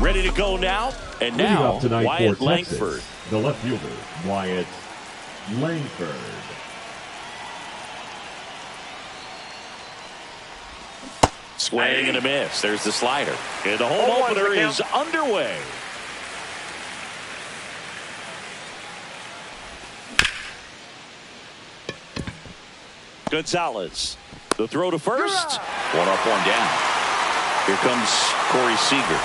Ready to go now. And Leading now, up tonight Wyatt for Texas, Langford. the left fielder, Wyatt Langford. Swing and a miss. There's the slider. And the home opener is underway. Gonzalez. The throw to first. One up, one down. Here comes Corey Seager.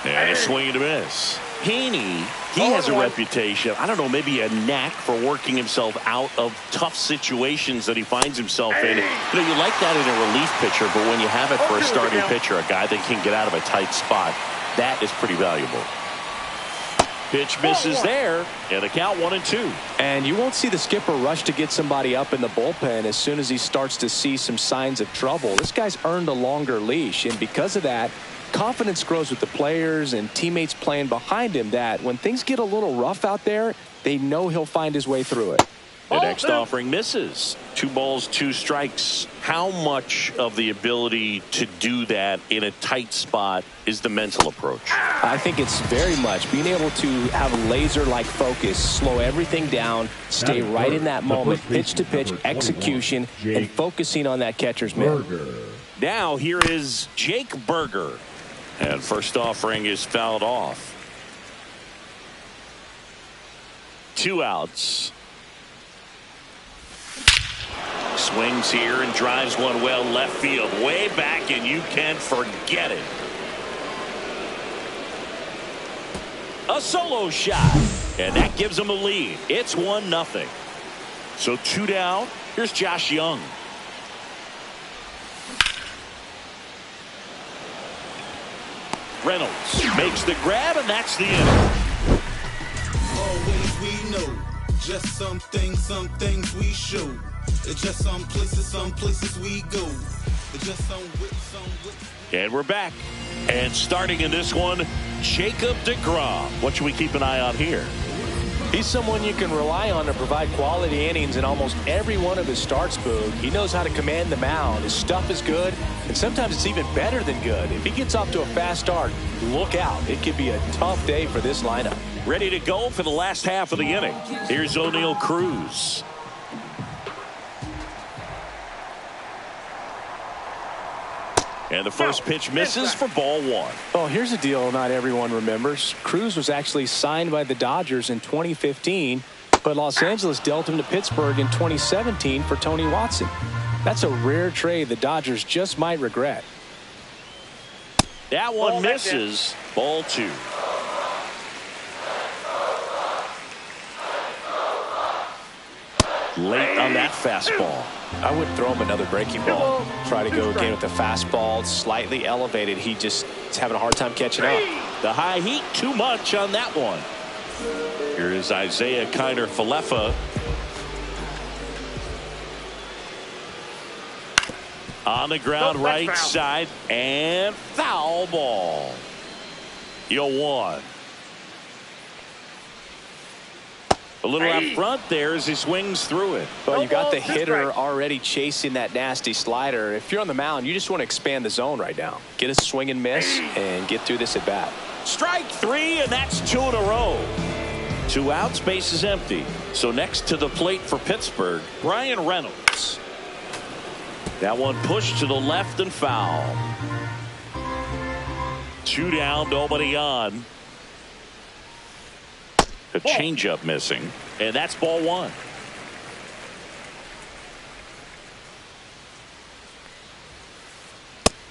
And a swing and a miss. Heaney, he has a reputation, I don't know, maybe a knack for working himself out of tough situations that he finds himself in. You know, you like that in a relief pitcher, but when you have it for a starting pitcher, a guy that can get out of a tight spot, that is pretty valuable. Pitch misses there, and the count 1-2. And you won't see the skipper rush to get somebody up in the bullpen as soon as he starts to see some signs of trouble. This guy's earned a longer leash, and because of that, confidence grows with the players and teammates playing behind him, that when things get a little rough out there, they know he'll find his way through it. The next offering misses. 2 balls, 2 strikes. How much of the ability to do that in a tight spot is the mental approach? I think it's very much being able to have laser-like focus, slow everything down, stay right in that moment, pitch to pitch execution, and focusing on that catcher's mitt. Now here is Jake Burger. And first offering is fouled off. 2 outs. Swings here and drives one well left field, way back, and you can forget it. A solo shot, and that gives him a lead. It's 1-0. So 2 down. Here's Josh Young. Reynolds makes the grab, and that's the inning. Always we know, just some things we show. It's just some places we go. It's just some with. And we're back. And starting in this one, Jacob deGrom. What should we keep an eye on here? He's someone you can rely on to provide quality innings in almost every one of his starts, Boog. He knows how to command the mound. His stuff is good, and sometimes it's even better than good. If he gets off to a fast start, look out. It could be a tough day for this lineup. Ready to go for the last half of the inning. Here's O'Neal Cruz. And the first pitch misses for ball 1. Oh, here's a deal not everyone remembers. Cruz was actually signed by the Dodgers in 2015, but Los Angeles dealt him to Pittsburgh in 2017 for Tony Watson. That's a rare trade the Dodgers just might regret. That one misses. Ball 2. Late on that fastball. I would throw him another breaking ball. Try to go again with the fastball, slightly elevated. He just is having a hard time catching up. The high heat, too much on that one. Here is Isaiah Kiner-Falefa. On the ground, right side, and foul ball. 0-1. A little up front there as he swings through it. Well, you got the hitter already chasing that nasty slider. If you're on the mound, you just want to expand the zone right now. Get a swing and miss and get through this at bat. Strike 3, and that's 2 in a row. 2 outs, base is empty. So next to the plate for Pittsburgh, Bryan Reynolds. That one pushed to the left and foul. 2 down, nobody on. A changeup missing, and that's ball 1.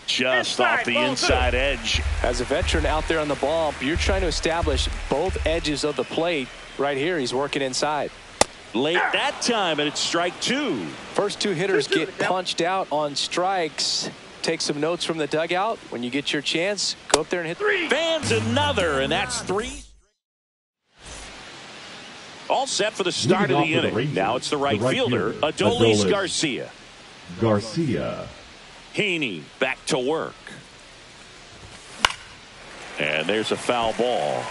Just off the inside edge. As a veteran out there on the ball, you're trying to establish both edges of the plate. Right here, he's working inside. Late that time, and it's strike 2. First 2 hitters get punched out on strikes. Take some notes from the dugout. When you get your chance, go up there and hit 3. Fans another, and that's 3. All set for the start of the inning. Now it's the right fielder, Adolis Garcia. Heaney back to work. And there's a foul ball.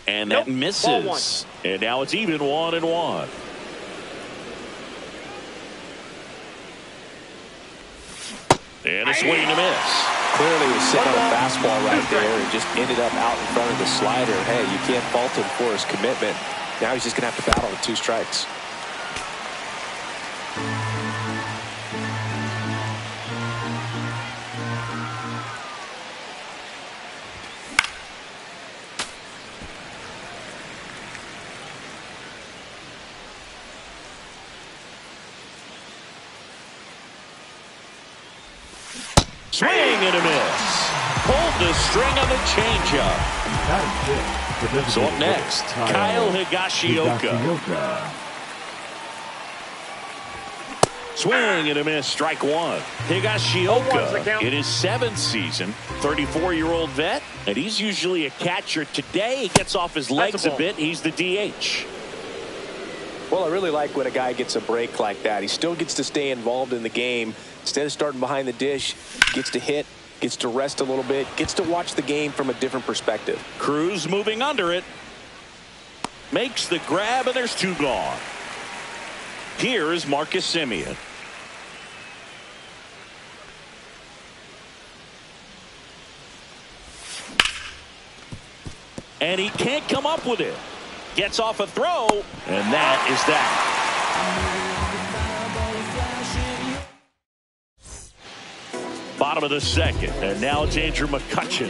And that misses. And now it's even 1-1. And a swing and a miss. Clearly he was sitting on a fastball right there and just ended up out in front of the slider. Hey, you can't fault him for his commitment. Now he's just going to have to battle with 2 strikes. Swing and a miss. Pulled the string on the changeup. So up next, Kyle Higashioka. Swing and a miss, strike 1. Higashioka in his 7th season, 34-year-old vet, and he's usually a catcher. Today he gets off his legs a bit. He's the DH. Well, I really like when a guy gets a break like that. He still gets to stay involved in the game. Instead of starting behind the dish, gets to hit, gets to rest a little bit, gets to watch the game from a different perspective. Cruz moving under it. Makes the grab, and there's 2 gone. Here is Marcus Semien. And he can't come up with it. Gets off a throw, and that is that. Bottom of the 2nd, and now it's Andrew McCutchen.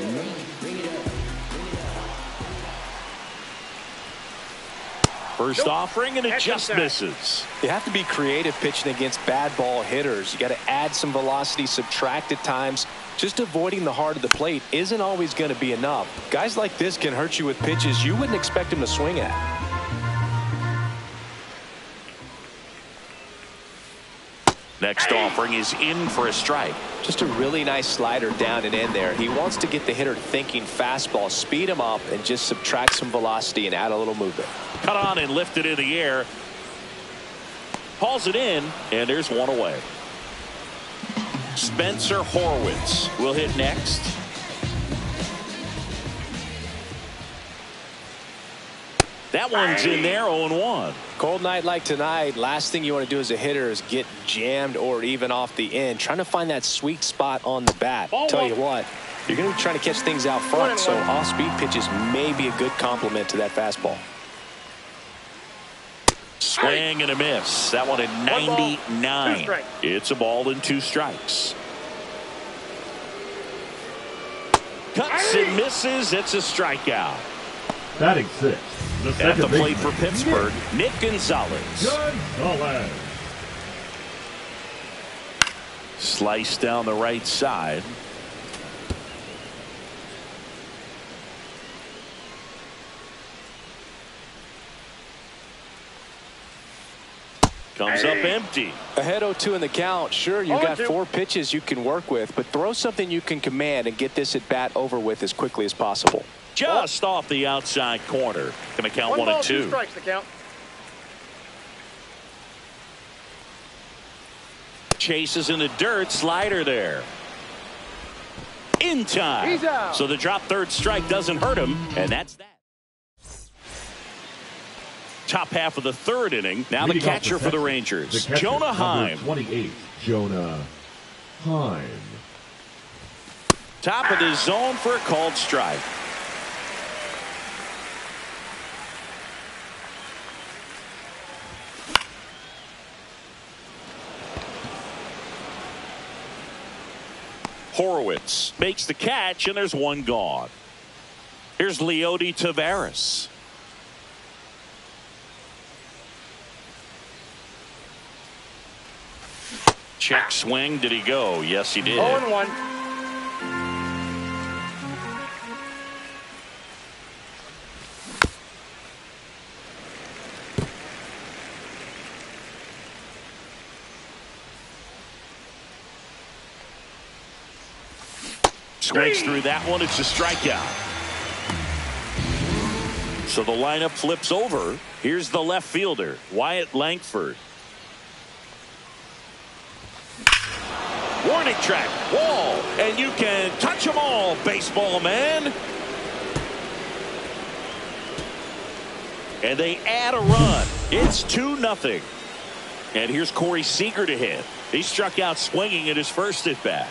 First offering, and it just misses. You have to be creative pitching against bad ball hitters. You got to add some velocity, subtract at times. Just avoiding the heart of the plate isn't always going to be enough. Guys like this can hurt you with pitches you wouldn't expect him to swing at. Next offering is in for a strike. Just a really nice slider down and in there. He wants to get the hitter thinking fastball, speed him up, and just subtract some velocity and add a little movement. Cut on and lifted in the air. Hauls it in, and there's 1 away. Spencer Horwitz will hit next. That one's in there, 0-1. Cold night like tonight, last thing you want to do as a hitter is get jammed or even off the end. Trying to find that sweet spot on the bat. Tell you what, you're going to be trying to catch things out front, so off-speed pitches may be a good complement to that fastball. Swing and a miss. That one at 99. It's a ball and 2 strikes. Cuts and misses. It's a strikeout. Batting 6. At the plate for Pittsburgh, Nick Gonzalez. Slice down the right side. Comes up empty. Ahead 0-2 in the count. Sure, you got 4 pitches you can work with, but throw something you can command and get this at bat over with as quickly as possible. Just off the outside corner. Going to count 1 and 2. 2 strikes to count. Chases in the dirt. Slider there. In time. He's out. So the drop 3rd strike doesn't hurt him, and that's that. Top half of the 3rd inning. Now the catcher for the Rangers, Jonah Heim. 28, Jonah Heim. Top of the zone for a called strike. Horowitz makes the catch, and there's 1 gone. Here's Leody Taveras. Check swing. Did he go? Yes, he did. 0-1. Swings through that one. It's a strikeout. So the lineup flips over. Here's the left fielder, Wyatt Langford. Warning track, wall, and you can touch them all, baseball man. And they add a run. It's 2-0. And here's Corey Seager to hit. He struck out swinging in his first at bat.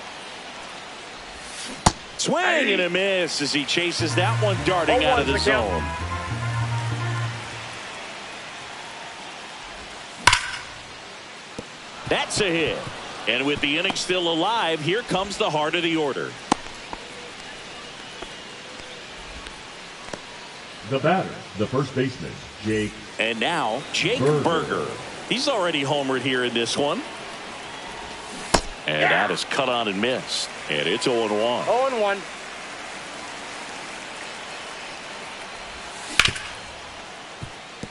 Swing and a miss as he chases that one darting out of the zone. That's a hit. And with the inning still alive, here comes the heart of the order. The batter, the first baseman, Jake. And now, Jake Burger. He's already homered here in this one. And that is cut on and missed. And it's 0-1. 0-1.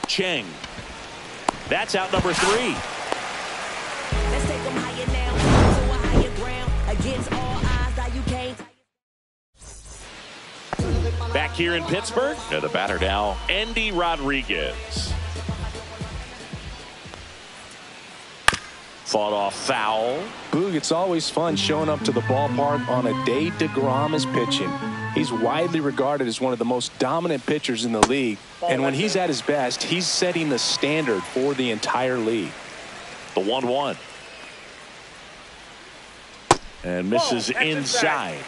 Cheng. That's out number 3. Let's take them higher now, to a higher ground, against all odds that you can't. Back here in Pittsburgh, and the batter now, Endy Rodriguez. Fought off foul. Boog, it's always fun showing up to the ballpark on a day DeGrom is pitching. He's widely regarded as one of the most dominant pitchers in the league. And when he's at his best, he's setting the standard for the entire league. The 1-1. And misses inside.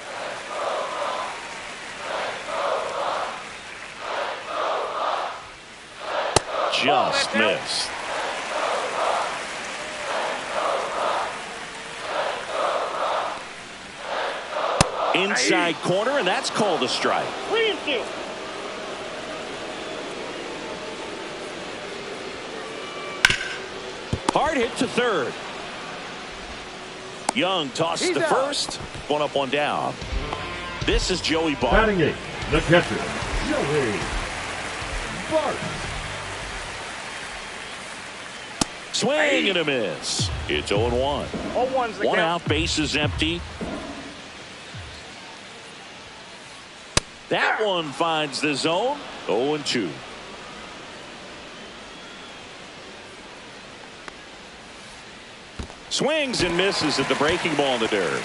Just missed. Inside corner, and that's called a strike. Hard hit to third. Young tosses to first. One up, one down. This is Joey Bart. Batting 8th, the catcher, Joey Bart. Swing and a miss. It's 0-1. 0-1's the One count. out, bases empty. That one finds the zone. 0-2. Swings and misses at the breaking ball in the dirt.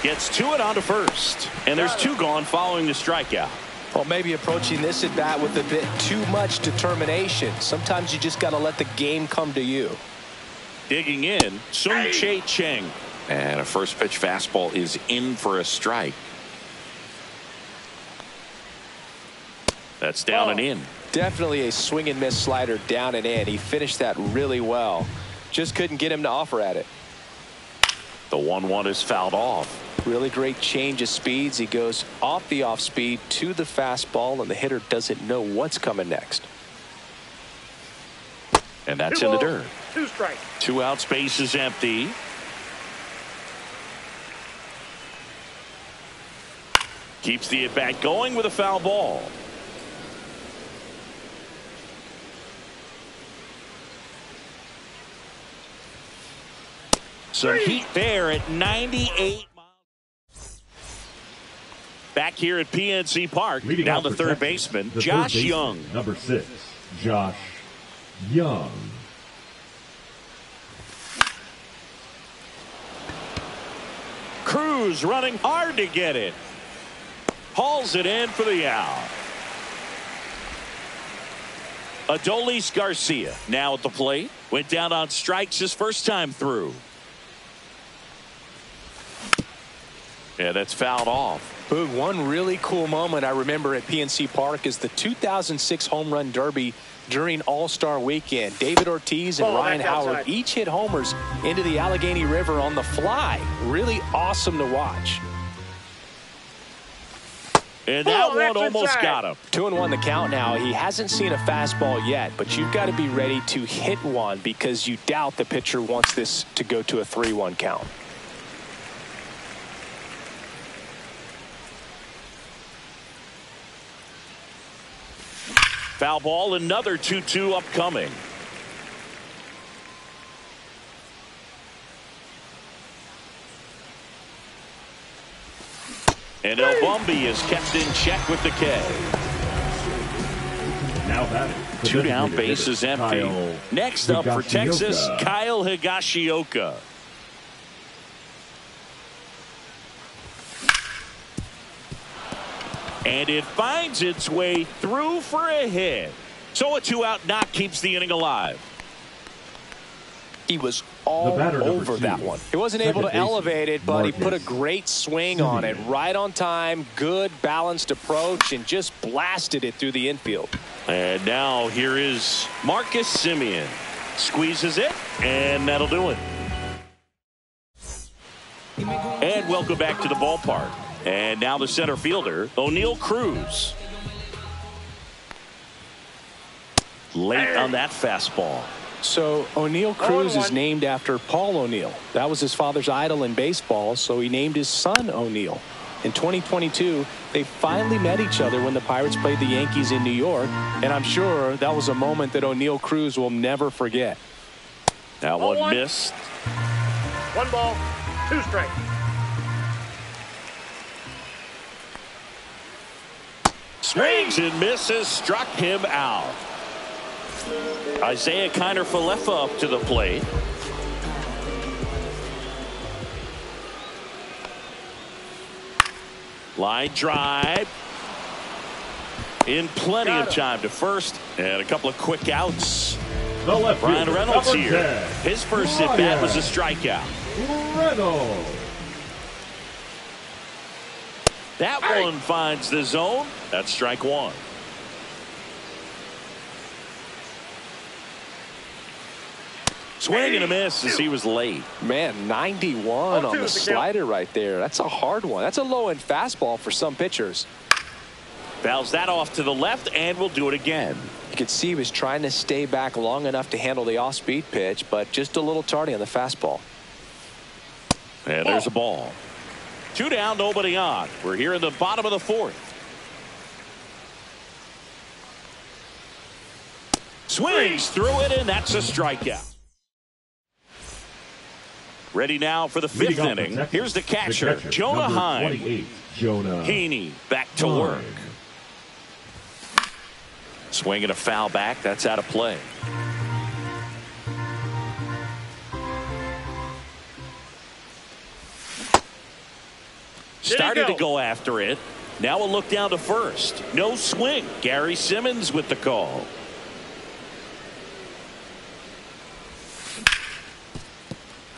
Gets to it onto first. And there's 2 gone following the strikeout. Well, maybe approaching this at bat with a bit too much determination. Sometimes you just got to let the game come to you. Digging in, Sung-Chae Cheng. And a first pitch fastball is in for a strike. That's down and in. Definitely a swing and miss slider down and in. He finished that really well. Just couldn't get him to offer at it. The 1-1 is fouled off. Really great change of speeds. He goes off the off speed to the fastball, and the hitter doesn't know what's coming next. And that's in the dirt. 2 strikes. 2 out, space is empty. Keeps the at-bat going with a foul ball. Some heat there at 98 miles. Back here at PNC Park, Leading now out the for third Texas, baseman, the Josh third baseman, Young. Number 6, Josh Young. Cruz running hard to get it. Hauls it in for the out. Adolis Garcia now at the plate. Went down on strikes his first time through. Yeah, that's fouled off. Boog, one really cool moment I remember at PNC Park is the 2006 Home Run Derby during All-Star Weekend. David Ortiz and Ryan Howard each hit homers into the Allegheny River on the fly. Really awesome to watch. And that one almost got him. 2-1 the count now. He hasn't seen a fastball yet, but you've got to be ready to hit one because you doubt the pitcher wants this to go to a 3-1 count. Foul ball, another 2-2 upcoming. And El Bumby is kept in check with the K. Now batting. the 2 down, designated bases hitter, empty. Kyle Next up for Texas, Higashioka. Kyle Higashioka. And it finds its way through for a hit. So a 2-out knock keeps the inning alive. He was all over that one. He wasn't able to elevate it, but he put a great swing on it. Right on time, good balanced approach, and just blasted it through the infield. And now here is Marcus Semien. Squeezes it, and that'll do it. And welcome back to the ballpark. And now the center fielder, O'Neill Cruz. Late on that fastball. So O'Neill Cruz is named after Paul O'Neill. That was his father's idol in baseball, so he named his son O'Neill. In 2022, they finally met each other when the Pirates played the Yankees in New York, and I'm sure that was a moment that O'Neill Cruz will never forget. That one missed. 1 ball, 2 strikes. Swings and misses, struck him out. Isaiah Kiner-Falefa up to the plate. Line drive. In plenty of time to first. And a couple of quick outs. Brian Reynolds here. His first at bat was a strikeout. Reynolds. That one finds the zone. That's strike one. Swing and a miss as he was late. Man, 91 on the slider right there. That's a hard one. That's a low-end fastball for some pitchers. Fouls that off to the left, and we'll do it again. You could see he was trying to stay back long enough to handle the off-speed pitch, but just a little tardy on the fastball. And there's a ball. 2 down, nobody on. We're here in the bottom of the 4th. Swings through it, and that's a strikeout. Ready now for the 5th inning. Here's the catcher, Jonah Heim. Heaney back to work. Swing and a foul back. That's out of play. Started to go after it. Now a look down to first. No swing. Gary Simmons with the call.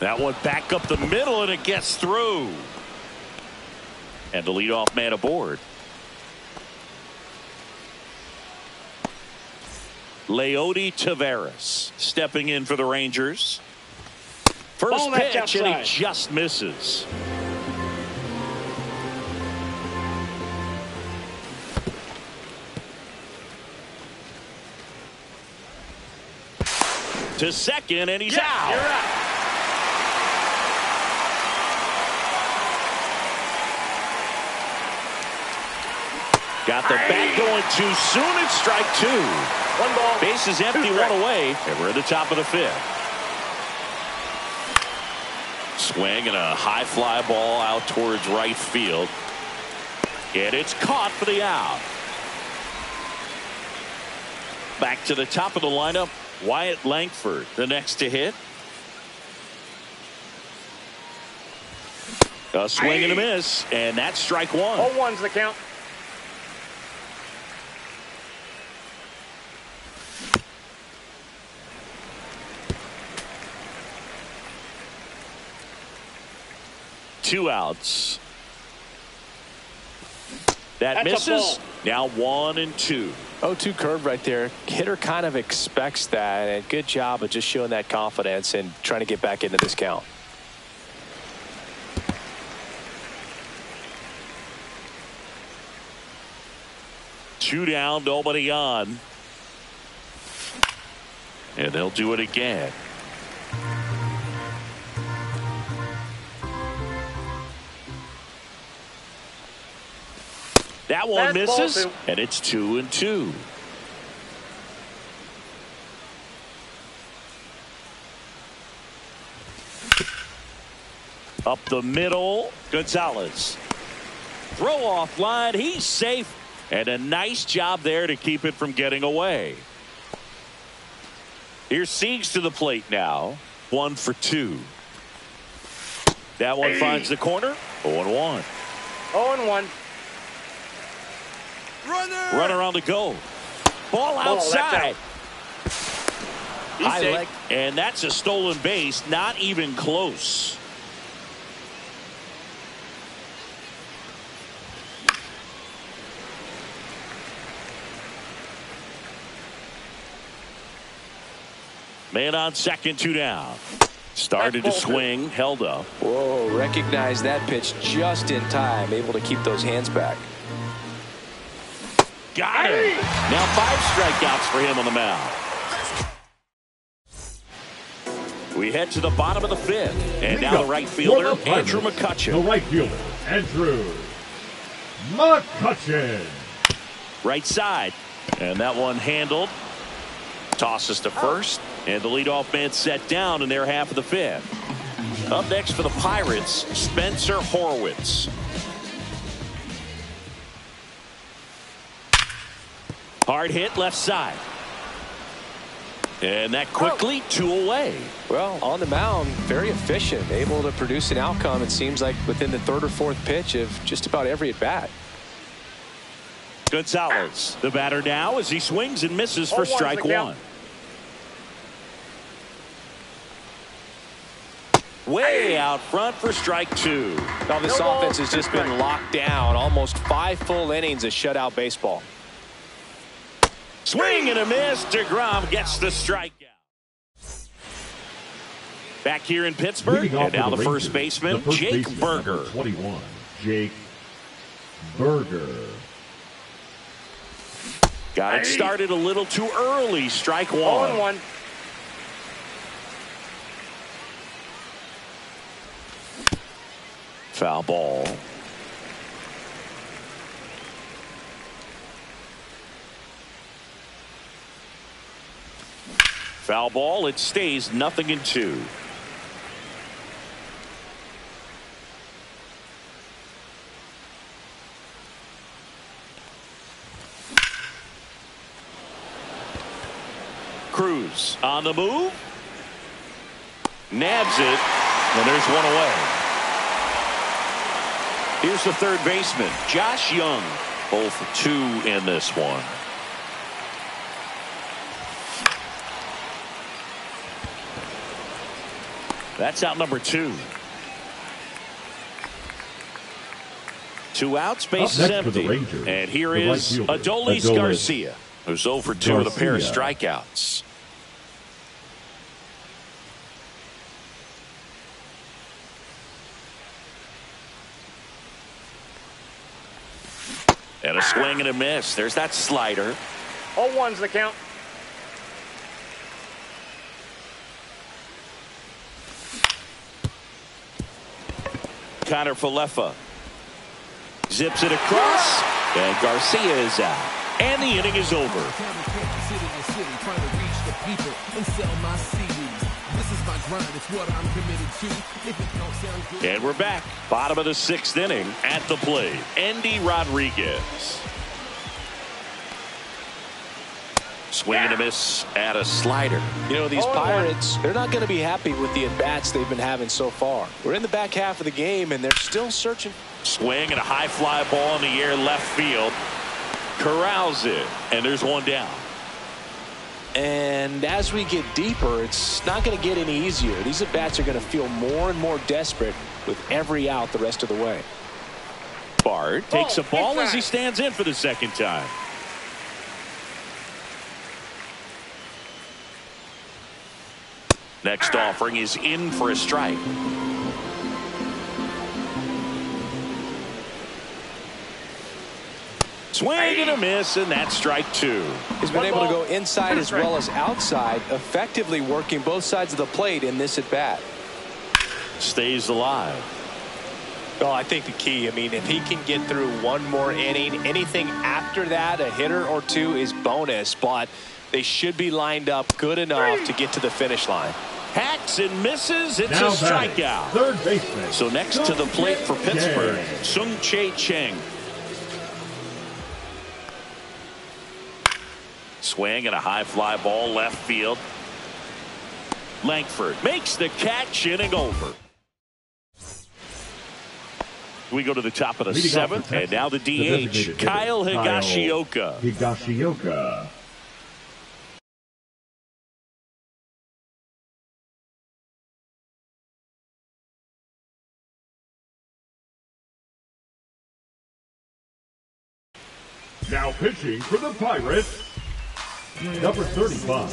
That one back up the middle, and it gets through. And the leadoff man aboard. Leody Taveras stepping in for the Rangers. First pitch, and he just misses. To second, and he's out. You're out. Got the bat going too soon. It's strike 2. 1 ball. Bases empty, 1 away, and we're at the top of the 5th. Swing and a high fly ball out towards right field. And it's caught for the out. Back to the top of the lineup, Wyatt Langford, the next to hit. A swing and a miss, and that's strike 1. 0-1's the count. Two outs. That's misses. Now 1 and 2. 0-2 curve right there. Hitter kind of expects that, and good job of just showing that confidence and trying to get back into this count. Two down, nobody on. And they'll do it again. That one misses, and it's 2 and 2. Up the middle, Gonzalez. Throw off line, he's safe, and a nice job there to keep it from getting away. Here's Siegs to the plate now. 1 for 2. That one finds the corner. 0-1. 0-1. Runner on the go. Ball outside. He's safe. And that's a stolen base, not even close. Man on second, 2 down. Started to swing, held up. Whoa, recognized that pitch just in time, able to keep those hands back. Got it. Now 5 strikeouts for him on the mound. We head to the bottom of the 5th. And now the right fielder, Andrew McCutchen. The right fielder, Andrew McCutchen. Right side. And that one handled. Tosses to first. And the leadoff man set down in their half of the 5th. Up next for the Pirates, Spencer Horwitz. Hard hit left side. And that quickly 2 away. Well, on the mound, very efficient, able to produce an outcome, it seems like, within the 3rd or 4th pitch of just about every at-bat. Gonzalez, the batter now as he swings and misses for strike 1. Way out front for strike 2. Now this offense has just been locked down. Almost 5 full innings of shutout baseball. Swing and a miss. DeGrom gets the strikeout. Back here in Pittsburgh, and now the first baseman, Jake Burger. 21, Jake Burger. Got it started a little too early. Strike 1. 0-1. Foul ball. Foul ball. It stays 0-2. Cruz on the move. Nabs it. And there's one away. Here's the third baseman, Josh Young. Both 2 in this one. That's out number 2. 2 outs, base is empty. And here is Adolis Garcia, who's 0 for 2 with a pair of strikeouts. And a swing and a miss. There's that slider. 0-1's the count. Connor Falefa zips it across, and Garcia is out. And the inning is over. And we're back. Bottom of the 6th inning. At the plate, Endy Rodriguez. Swing and a miss at a slider. You know, these Pirates, they're not going to be happy with the at-bats they've been having so far. We're in the back half of the game, and they're still searching. Swing and a high fly ball in the air left field. Corrals it, and there's one down. And as we get deeper, it's not going to get any easier. These at-bats are going to feel more and more desperate with every out the rest of the way. Bard takes a ball as he stands in for the second time. Next offering is in for a strike. Swing and a miss, and that's strike 2. He's been able to go inside as well as outside, effectively working both sides of the plate in this at-bat. Stays alive. Well, I think the key, if he can get through one more inning, anything after that, a hitter or 2 is bonus, but they should be lined up good enough to get to the finish line. Hacks and misses. It's Now a strikeout. Third baseman. So next to the plate for Pittsburgh, Sung-Chae Cheng. Swing and a high fly ball left field. Langford makes the catch, inning over. We go to the top of the 7th, and now the DH, Kyle Higashioka. Now pitching for the Pirates, number 35,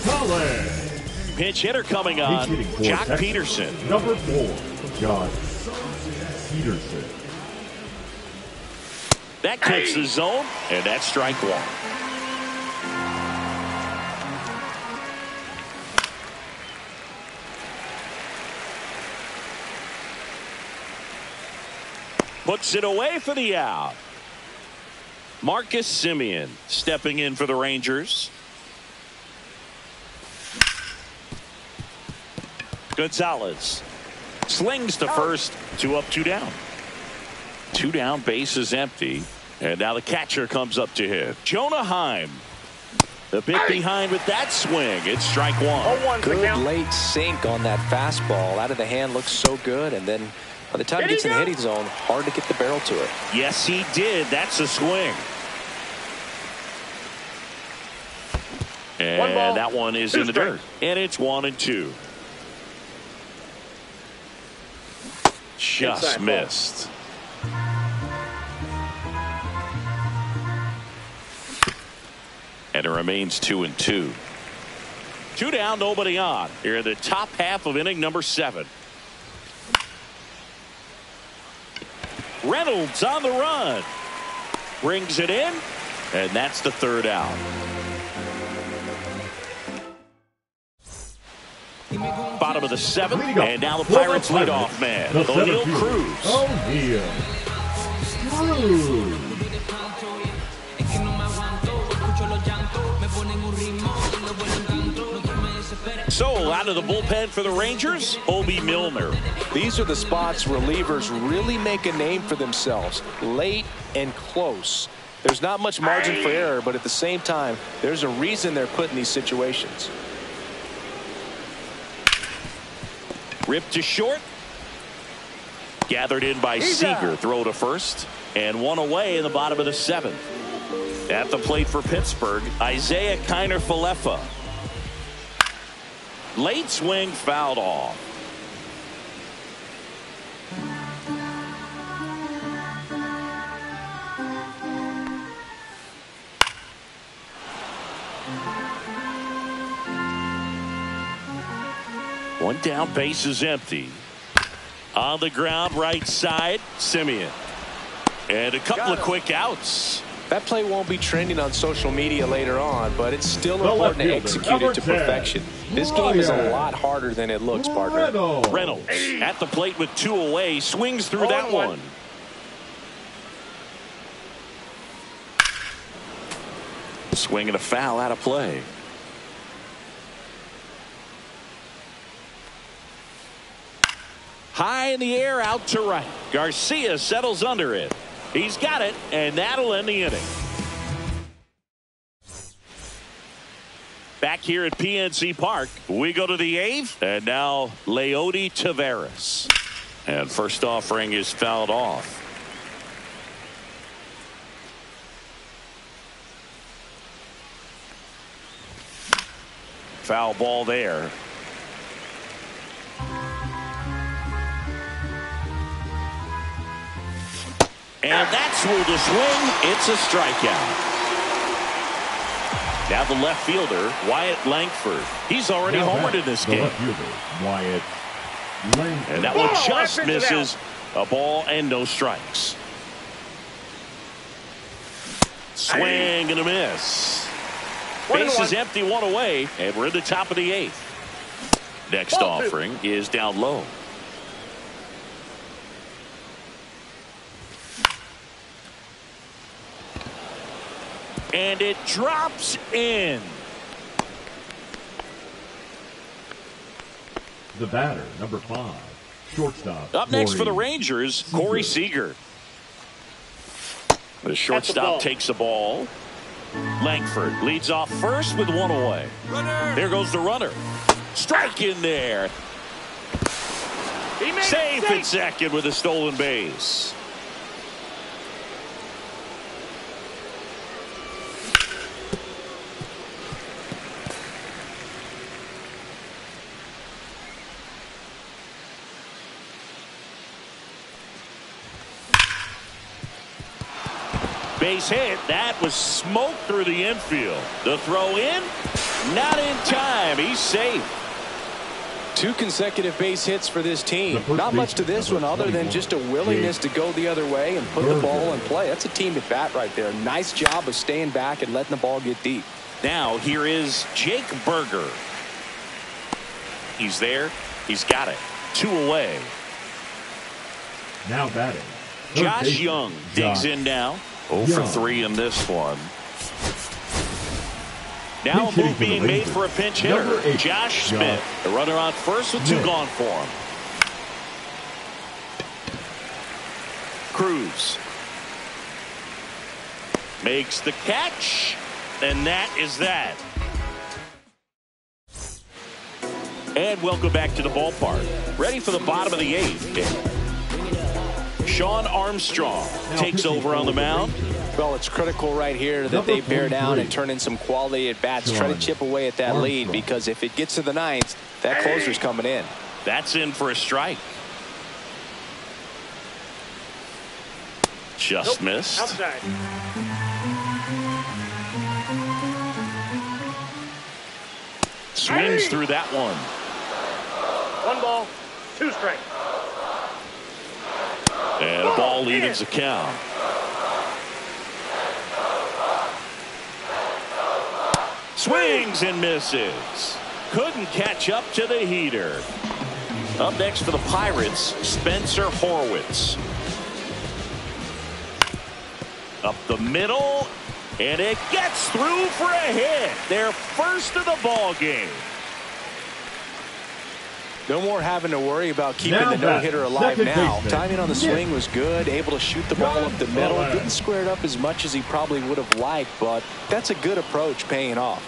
Colin. Pinch hitter coming on, Jock Peterson. Number 4, Jock Peterson. That kicks the zone, and that's strike one. Puts it away for the out. Marcus Semien stepping in for the Rangers. Gonzalez slings to first. 2 up, 2 down. 2 down, base is empty. And now the catcher comes up to hit. Jonah Heim. The bit behind with that swing. It's strike one. Good late sink on that fastball. Out of the hand, looks so good. And then by the time it gets in the hitting zone, hard to get the barrel to it. Yes, he did. That's a swing. And that one is in the dirt. And it's 1-2. Just missed. And it remains 2-2. 2 down, nobody on. Here in the top half of inning number 7. Reynolds on the run. Brings it in. And that's the 3rd out. Bottom of the 7th. And now the Pirates leadoff man, O'Neill Cruz. O'Neill Cruz. So out of the bullpen for the Rangers, Obi Milner. These are the spots relievers really make a name for themselves. Late and close. There's not much margin for error, but at the same time, there's a reason they're put in these situations. Ripped to short. Gathered in by Seager. Throw to first. And 1 away in the bottom of the 7th. At the plate for Pittsburgh, Isaiah Kiner-Falefa. Late swing fouled off. One down, base is empty. On the ground, right side, Semien. And a couple of quick outs. That play won't be trending on social media later on, but it's still important to execute it to perfection. This game is a lot harder than it looks, partner. Reynolds at the plate with 2 away, swings through that one. Swing and a foul out of play. High in the air, out to right. Garcia settles under it. He's got it, and that'll end the inning. Back here at PNC Park, we go to the 8th, and now Leody Taveras. And first offering is fouled off. Foul ball there. And that's ruled a swing. It's a strikeout. Now the left fielder, Wyatt Langford. He's already homered in this game. Left fielder, Wyatt Langford. And that one just misses. A ball and no strikes. Swing and a miss. Base is empty, 1 away, and we're in the top of the 8th. Next offering is down low. And it drops in. The batter, number 5, shortstop. Up next for the Rangers, Corey Seager. The shortstop takes the ball. Langford leads off first with 1 away. There goes the runner. Strike in there. Safe at second with a stolen base. base hit. That was smoked through the infield. The throw in, not in time. He's safe. 2 consecutive base hits for this team. Not much to this one other than just a willingness to go the other way and put the ball in play. That's a team at bat right there. Nice job of staying back and letting the ball get deep. Now here is Jake Burger. He's there. He's got it. 2 away. Now batting. Josh Young digs in now. 0 for 3 in this one. Now a move being made for a pinch hitter. Josh Smith. The runner on first with 2 gone for him. Cruz makes the catch, and that is that. And welcome back to the ballpark. Ready for the bottom of the 8th. Sean Armstrong takes over on the mound. Well, it's critical right here that they bear down and turn in some quality at bats. Try to chip away at that lead, because if it gets to the 9th, that closer's coming in. That's in for a strike. Just missed. Outside. Swings through that one. 1 ball, 2 strikes. And a ball evens the count. Swings and misses. Couldn't catch up to the heater. Up next for the Pirates, Spencer Horwitz. Up the middle, and it gets through for a hit. Their first of the ball game. No more having to worry about keeping the no-hitter alive now. Timing on the swing was good, able to shoot the ball up the middle. Didn't square it up as much as he probably would have liked, but that's a good approach, paying off.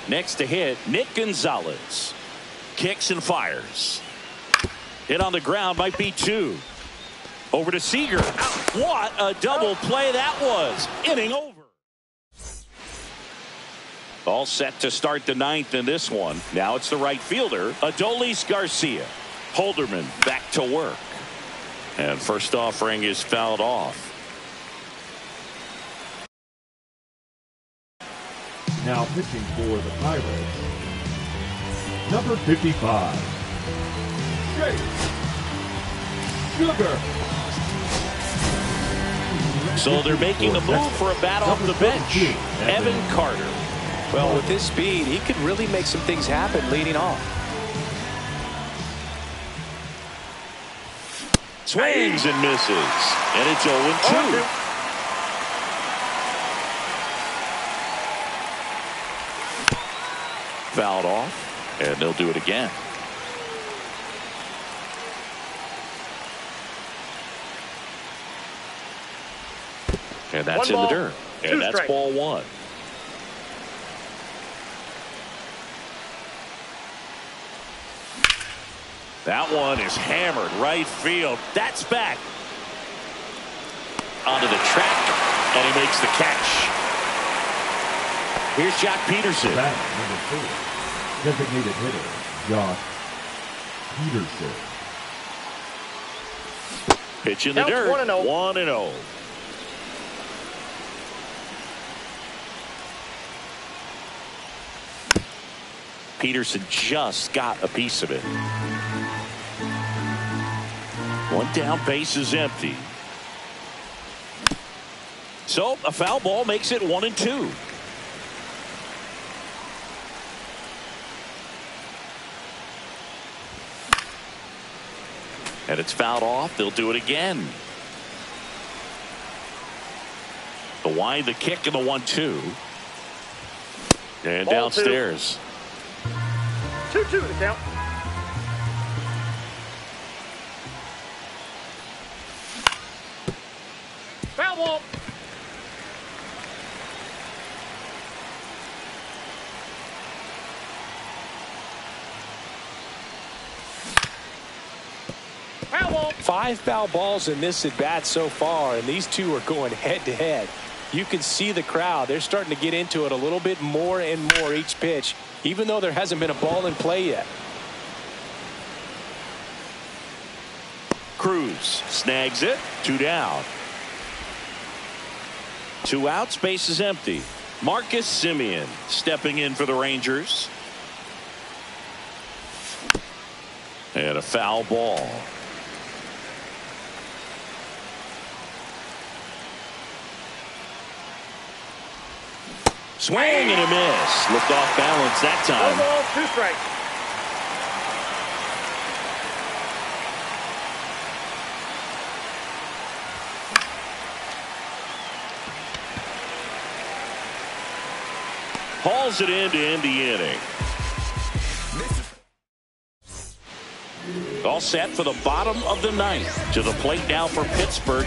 Next to hit, Nick Gonzalez. Kicks and fires. Hit on the ground, might be 2. Over to Seager. What a double play that was. Inning over. All set to start the 9th in this one. Now it's the right fielder, Adolis Garcia. Holderman back to work. And first offering is fouled off. Now pitching for the Pirates, number 55, Chase Sugar. So they're making the move for a bat off the bench. Evan Carter. Well, with his speed, he could really make some things happen leading off. Swings and misses. And it's 0-2. Fouled off, and they'll do it again. And that's in the dirt. And that's ball 1. That one is hammered right field. That's back. Onto the track, and he makes the catch. Here's Jock Peterson. Bat number 4, designated hitter, Jock Peterson. Pitch in the dirt. 1-0. Peterson just got a piece of it. 1 down, base is empty. So a foul ball makes it 1-2. And it's fouled off. They'll do it again. The wind, the kick, and the 1-2. And ball downstairs. 2-2 to count. Foul ball. Foul ball. 5 foul balls in this at bat so far, and these two are going head to head. You can see the crowd. They're starting to get into it a little bit more and more each pitch, even though there hasn't been a ball in play yet. Cruz snags it. 2 down. 2 outs, base is empty. Marcus Semien stepping in for the Rangers. And a foul ball. Swing and a miss. Looked off balance that 1 time. ball, 2 strikes. Hauls it in to end the inning. All set for the bottom of the 9th. To the plate now for Pittsburgh.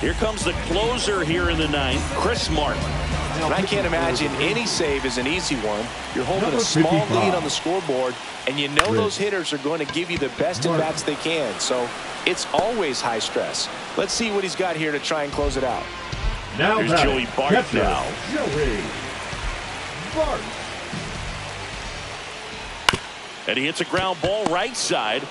Here comes the closer here in the 9th, Chris Martin. And I can't imagine any save is an easy one. You're holding a small lead on the scoreboard, and you know those hitters are going to give you the best at-bats they can. So it's always high stress. Let's see what he's got here to try and close it out. Now here's Joey Bart now. Joey Bart. And he hits a ground ball right side.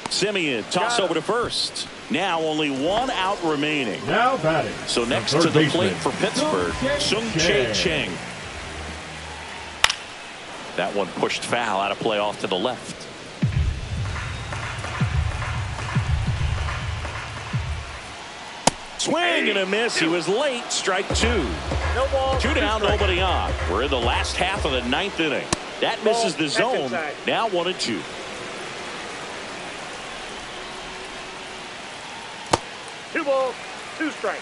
Semien toss over to first. Now only 1 out remaining. Now batting. So next to the plate for Pittsburgh, Sung-Jae Chang. That one pushed foul out of play off to the left. Swing and a miss. He was late. Strike 2. No ball. 2 down, nobody on. We're in the last half of the 9th inning. That misses the zone. Now 1-2. Two balls, 2 strikes.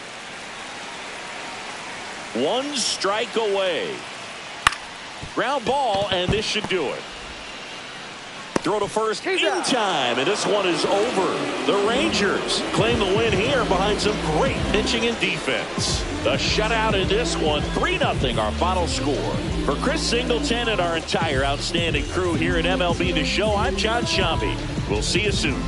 1 strike away. Ground ball, and this should do it. Throw to first in time, and this one is over. The Rangers claim the win here behind some great pitching and defense. The shutout in this one, 3-0 our final score. For Chris Singleton and our entire outstanding crew here at MLB The Show, I'm John Sciambi. We'll see you soon.